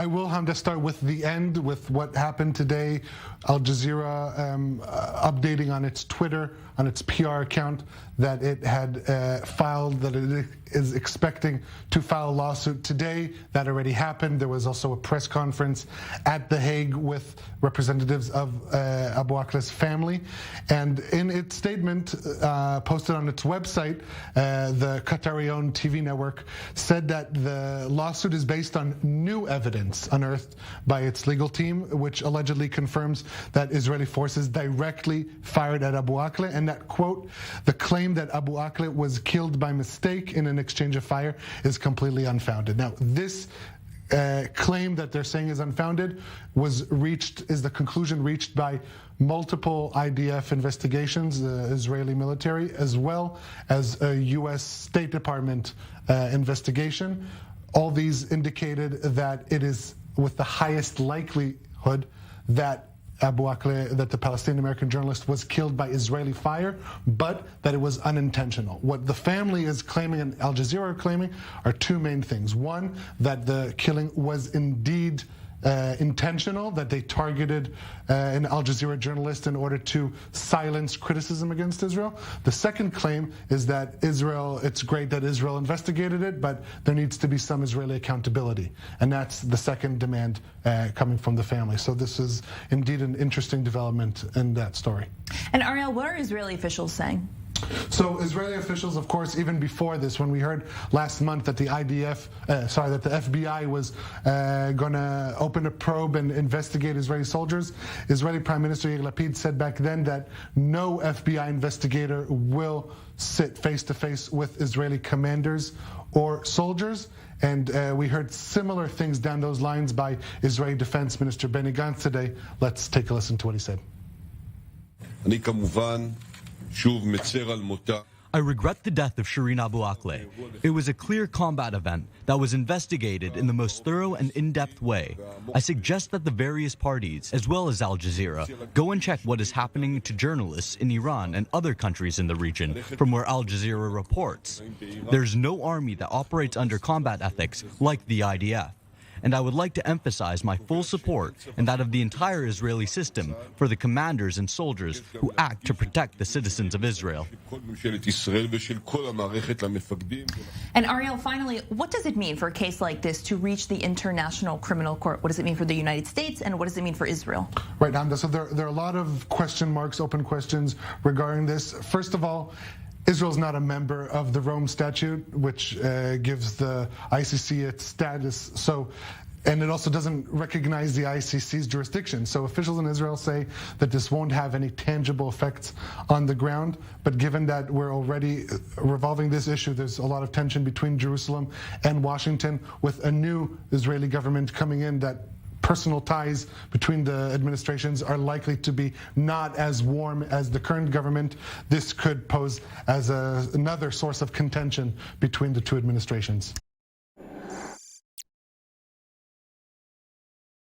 I will, Hamda, start with the end, with what happened today. Al Jazeera updating on its Twitter, on its PR account, that it had filed, that it is expecting to file a lawsuit today. That already happened. There was also a press conference at The Hague with representatives of Abu Akleh's family. And in its statement posted on its website, the Qatari-owned TV network said that the lawsuit is based on new evidence unearthed by its legal team, which allegedly confirms that Israeli forces directly fired at Abu Akleh, and that, quote, the claim that Abu Akleh was killed by mistake in an exchange of fire is completely unfounded. Now, this claim that they're saying is unfounded is the conclusion reached by multiple IDF investigations, the Israeli military, as well as a U.S. State Department investigation. All these indicated that it is with the highest likelihood that Abu Akleh, that the Palestinian-American journalist, was killed by Israeli fire, but that it was unintentional. What the family is claiming and Al Jazeera are claiming are two main things. One, that the killing was indeed intentional, that they targeted an Al Jazeera journalist in order to silence criticism against Israel. The second claim is that it's great that Israel investigated it, but there needs to be some Israeli accountability. And that's the second demand coming from the family. So this is indeed an interesting development in that story. And Ariel, what are Israeli officials saying? So Israeli officials, of course, even before this, when we heard last month that the that the FBI was going to open a probe and investigate Israeli soldiers, Israeli Prime Minister Yair Lapid said back then that no FBI investigator will sit face-to-face with Israeli commanders or soldiers. And we heard similar things down those lines by Israeli Defense Minister Benny Gantz today. Let's take a listen to what he said. I regret the death of Shireen Abu Akleh. It was a clear combat event that was investigated in the most thorough and in-depth way. I suggest that the various parties, as well as Al Jazeera, go and check what is happening to journalists in Iran and other countries in the region from where Al Jazeera reports. There's no army that operates under combat ethics like the IDF. And I would like to emphasize my full support and that of the entire Israeli system for the commanders and soldiers who act to protect the citizens of Israel. And Ariel, finally, what does it mean for a case like this to reach the International Criminal Court? What does it mean for the United States, and what does it mean for Israel? Right, Hamda. So there are a lot of question marks, open questions regarding this. First of all, Israel's not a member of the Rome Statute, which gives the ICC its status. And it also doesn't recognize the ICC's jurisdiction. So officials in Israel say that this won't have any tangible effects on the ground. But given that we're already revolving this issue, there's a lot of tension between Jerusalem and Washington, with a new Israeli government coming in, that personal ties between the administrations are likely to be not as warm as the current government. This could pose as another source of contention between the two administrations.